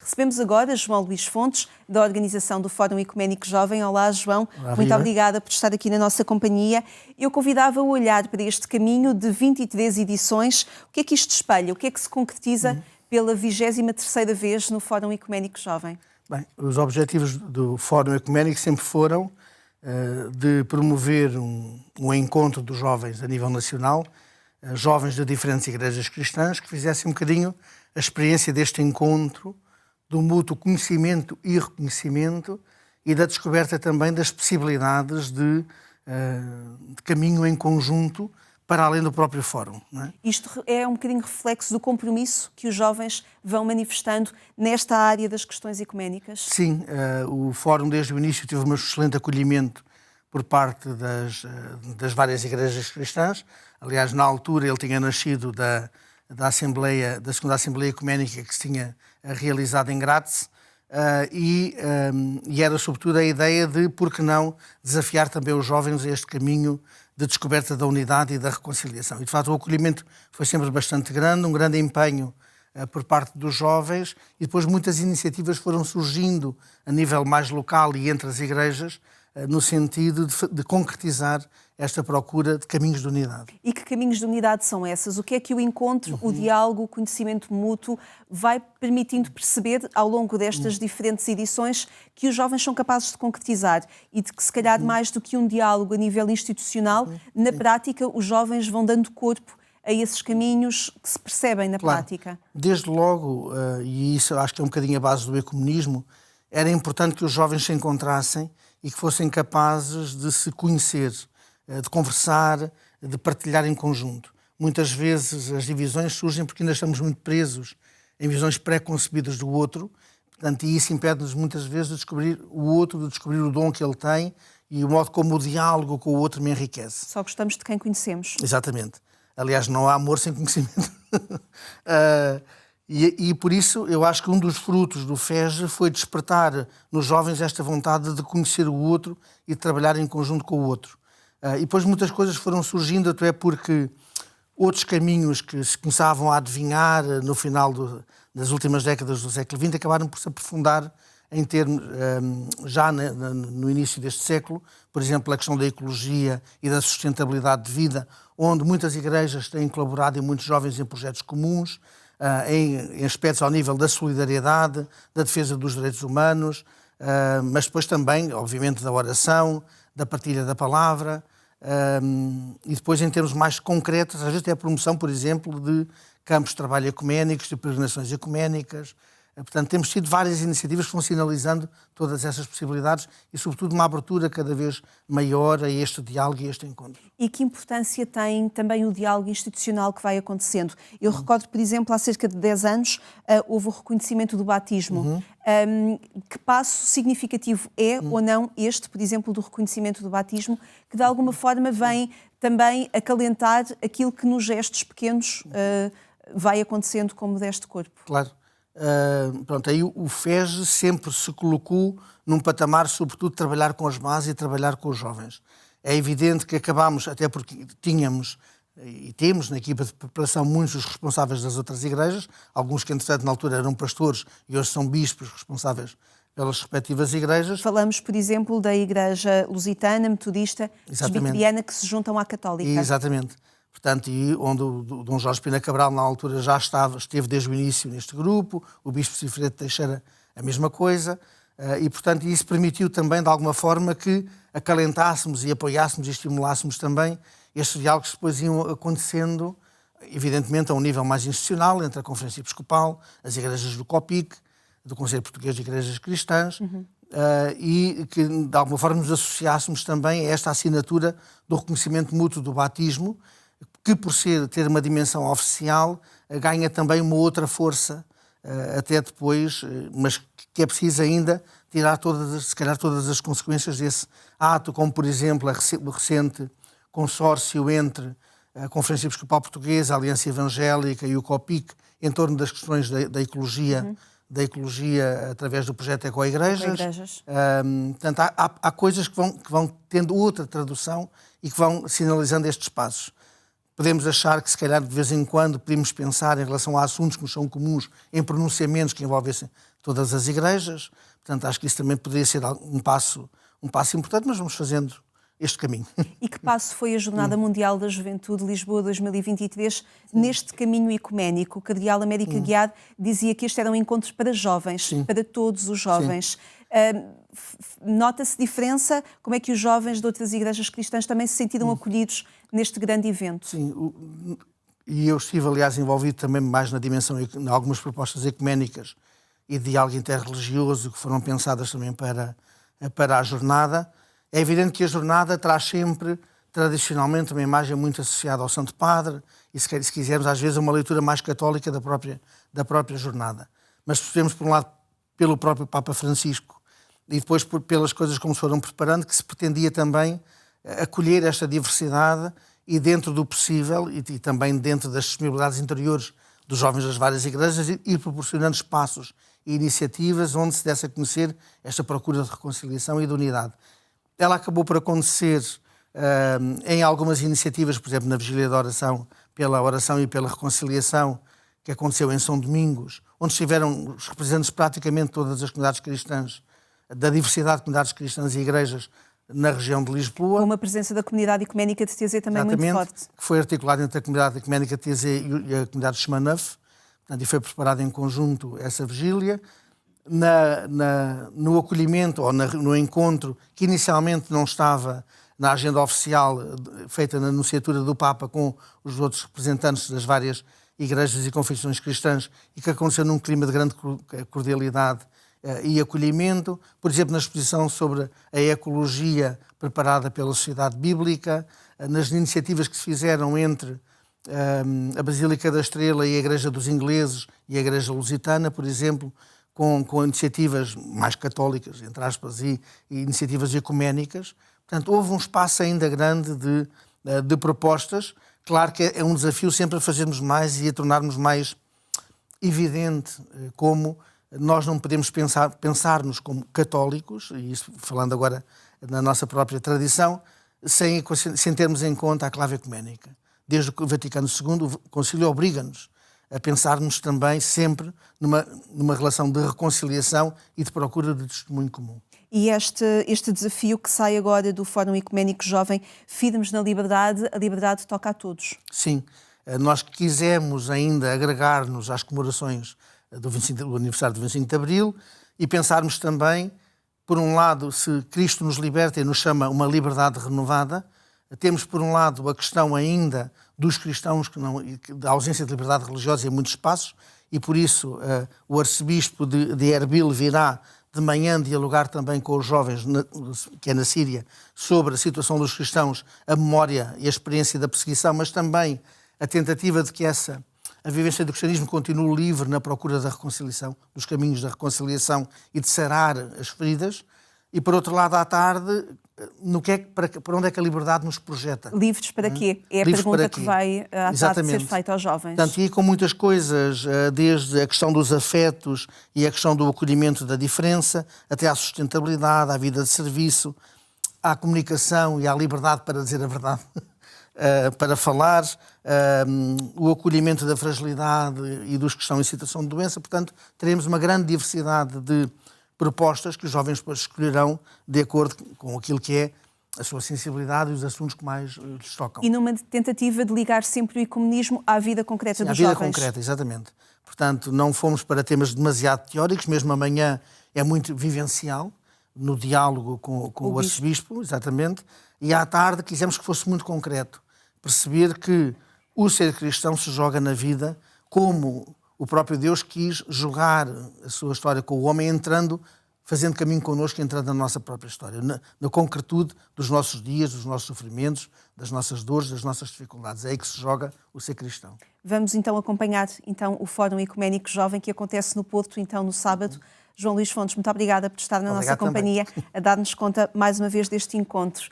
Recebemos agora João Luís Fontes, da organização do Fórum Ecuménico Jovem. Olá, João. Olá, muito obrigada por estar aqui na nossa companhia. Eu convidava a olhar para este caminho de 23 edições. O que é que isto espelha? O que é que se concretiza pela 23ª vez no Fórum Ecuménico Jovem? Bem, os objetivos do Fórum Ecuménico sempre foram de promover um encontro dos jovens a nível nacional, jovens de diferentes igrejas cristãs, que fizessem um bocadinho a experiência deste encontro, do mútuo conhecimento e reconhecimento e da descoberta também das possibilidades de caminho em conjunto para além do próprio fórum. Não é? Isto é um bocadinho reflexo do compromisso que os jovens vão manifestando nesta área das questões ecuménicas? Sim, o fórum desde o início teve um excelente acolhimento por parte das várias igrejas cristãs. Aliás, na altura ele tinha nascido da segunda Assembleia Ecuménica que se tinha realizado em Graz e era sobretudo a ideia de, por que não, desafiar também os jovens a este caminho de descoberta da unidade e da reconciliação. E, de facto, o acolhimento foi sempre bastante grande, um grande empenho por parte dos jovens e depois muitas iniciativas foram surgindo a nível mais local e entre as igrejas no sentido de concretizar esta procura de caminhos de unidade. E que caminhos de unidade são essas? O que é que o encontro, o diálogo, o conhecimento mútuo vai permitindo perceber ao longo destas diferentes edições que os jovens são capazes de concretizar e de que, se calhar, mais do que um diálogo a nível institucional, na prática os jovens vão dando corpo a esses caminhos que se percebem na prática? Desde logo, e isso acho que é um bocadinho a base do ecumenismo, era importante que os jovens se encontrassem e que fossem capazes de se conhecer, de conversar, de partilhar em conjunto. Muitas vezes as divisões surgem porque ainda estamos muito presos em visões pré-concebidas do outro, portanto, e isso impede-nos muitas vezes de descobrir o outro, de descobrir o dom que ele tem e o modo como o diálogo com o outro me enriquece. Só gostamos de quem conhecemos. Exatamente. Aliás, não há amor sem conhecimento. E por isso eu acho que um dos frutos do FEJ foi despertar nos jovens esta vontade de conhecer o outro e de trabalhar em conjunto com o outro. E depois muitas coisas foram surgindo, até porque outros caminhos que se começavam a adivinhar no final das últimas décadas do século XX acabaram por se aprofundar em termos, já no início deste século, por exemplo, a questão da ecologia e da sustentabilidade de vida, onde muitas igrejas têm colaborado e muitos jovens em projetos comuns, em aspectos ao nível da solidariedade, da defesa dos direitos humanos, mas depois também, obviamente, da oração, da partilha da palavra, e depois em termos mais concretos, às vezes até a promoção, por exemplo, de campos de trabalho ecuménicos, de peregrinações ecuménicas. Portanto, temos tido várias iniciativas que vão sinalizando todas essas possibilidades e, sobretudo, uma abertura cada vez maior a este diálogo e a este encontro. E que importância tem também o diálogo institucional que vai acontecendo? Eu recordo, por exemplo, há cerca de 10 anos houve o reconhecimento do batismo. Que passo significativo é ou não este, por exemplo, do reconhecimento do batismo, que de alguma forma vem também acalentar aquilo que nos gestos pequenos vai acontecendo como deste corpo? Claro. Pronto, aí o FEJ sempre se colocou num patamar, sobretudo, de trabalhar com as bases e trabalhar com os jovens. É evidente que acabámos, até porque tínhamos e temos na equipa de preparação muitos dos responsáveis das outras igrejas, alguns que, entretanto, na altura eram pastores e hoje são bispos responsáveis pelas respectivas igrejas. Falamos, por exemplo, da Igreja Lusitana, Metodista, Presbiteriana, que se juntam à Católica. Exatamente. Portanto, e onde o Dom Jorge Pina Cabral, na altura, já esteve desde o início neste grupo, o Bispo Cifredo Teixeira, a mesma coisa, e, portanto, isso permitiu também, de alguma forma, que acalentássemos e apoiássemos e estimulássemos também estes diálogos que depois iam acontecendo, evidentemente, a um nível mais institucional, entre a Conferência Episcopal, as igrejas do COPIC, do Conselho Português de Igrejas Cristãs, e que, de alguma forma, nos associássemos também a esta assinatura do reconhecimento mútuo do batismo, que por ter uma dimensão oficial ganha também uma outra força até depois, mas que é preciso ainda tirar se calhar todas as consequências desse ato, como por exemplo o recente consórcio entre a Conferência Episcopal Portuguesa, a Aliança Evangélica e o COPIC em torno das questões da ecologia através do projeto Ecoigrejas. Portanto, há coisas que vão tendo outra tradução e que vão sinalizando estes passos. podemos achar que, se calhar, de vez em quando, podemos pensar em relação a assuntos que nos são comuns, em pronunciamentos que envolvessem todas as igrejas. Portanto, acho que isso também poderia ser um passo importante, mas vamos fazendo este caminho. E que passo foi a Jornada Mundial da Juventude Lisboa 2023 neste caminho ecuménico? O cardeal Américo Aguiar dizia que este era um encontro para jovens, para todos os jovens. Nota-se diferença? Como é que os jovens de outras igrejas cristãs também se sentiram acolhidos neste grande evento? Sim, e eu estive, aliás, envolvido também mais na dimensão, em algumas propostas ecuménicas e de diálogo interreligioso que foram pensadas também para a jornada. É evidente que a jornada traz sempre, tradicionalmente, uma imagem muito associada ao Santo Padre e, se quisermos, às vezes, uma leitura mais católica da própria jornada. Mas percebemos, por um lado, pelo próprio Papa Francisco e depois pelas coisas como se foram preparando, que se pretendia também acolher esta diversidade e, dentro do possível, e também dentro das disponibilidades interiores dos jovens das várias igrejas, ir proporcionando espaços e iniciativas onde se desse a conhecer esta procura de reconciliação e de unidade. Ela acabou por acontecer em algumas iniciativas, por exemplo, na Vigília da Oração, pela oração e pela reconciliação, que aconteceu em São Domingos, onde estiveram os representantes de praticamente todas as comunidades cristãs, da diversidade de comunidades cristãs e igrejas na região de Lisboa. Com uma presença da comunidade ecuménica de TZ também muito forte. Que foi articulada entre a comunidade ecuménica de TZ e a comunidade de Xemanuf, e foi preparada em conjunto essa vigília. No acolhimento ou no encontro, que inicialmente não estava na agenda oficial feita na anunciatura do Papa com os outros representantes das várias igrejas e confissões cristãs e que aconteceu num clima de grande cordialidade e acolhimento, por exemplo, na exposição sobre a ecologia preparada pela Sociedade Bíblica, nas iniciativas que se fizeram entre a Basílica da Estrela e a Igreja dos Ingleses e a Igreja Lusitana, por exemplo, com iniciativas mais católicas, entre aspas, e iniciativas ecuménicas. Portanto, houve um espaço ainda grande de propostas. Claro que é um desafio sempre a fazermos mais e a tornarmos mais evidente como nós não podemos pensar-nos como católicos, e isso falando agora na nossa própria tradição, sem termos em conta a clave ecuménica. Desde o Vaticano II, o Concílio obriga-nos a pensarmos também sempre numa relação de reconciliação e de procura de testemunho comum. E este desafio que sai agora do Fórum Ecuménico Jovem, Firmes na Liberdade, a liberdade toca a todos. Sim, nós quisemos ainda agregar-nos às comemorações do aniversário do 25 de Abril e pensarmos também, por um lado, se Cristo nos liberta e nos chama uma liberdade renovada, temos, por um lado, a questão ainda dos cristãos, da ausência de liberdade religiosa em muitos espaços, e por isso o arcebispo de Erbil virá de manhã dialogar também com os jovens, que é na Síria, sobre a situação dos cristãos, a memória e a experiência da perseguição, mas também a tentativa de que a vivência do cristianismo continue livre na procura da reconciliação, dos caminhos da reconciliação e de sarar as feridas. E, por outro lado, à tarde, para onde é que a liberdade nos projeta? Livres para quê? É a pergunta que vai à tarde ser feita aos jovens. Portanto, e com muitas coisas, desde a questão dos afetos e a questão do acolhimento da diferença, até à sustentabilidade, à vida de serviço, à comunicação e à liberdade para dizer a verdade, para falar, o acolhimento da fragilidade e dos que estão em situação de doença. Portanto, teremos uma grande diversidade de propostas que os jovens depois escolherão de acordo com aquilo que é a sua sensibilidade e os assuntos que mais lhes tocam. E numa tentativa de ligar sempre o ecumenismo à vida concreta dos jovens. À vida concreta, exatamente. Portanto, não fomos para temas demasiado teóricos, mesmo amanhã é muito vivencial, no diálogo com o arcebispo, exatamente, e à tarde quisemos que fosse muito concreto. Perceber que o ser cristão se joga na vida como o próprio Deus quis jogar a sua história com o homem, fazendo caminho connosco, entrando na nossa própria história, na concretude dos nossos dias, dos nossos sofrimentos, das nossas dores, das nossas dificuldades. É aí que se joga o ser cristão. Vamos então acompanhar o Fórum Ecuménico Jovem que acontece no Porto, no sábado. João Luís Fontes, muito obrigada por estar na nossa companhia, a dar-nos conta mais uma vez deste encontro.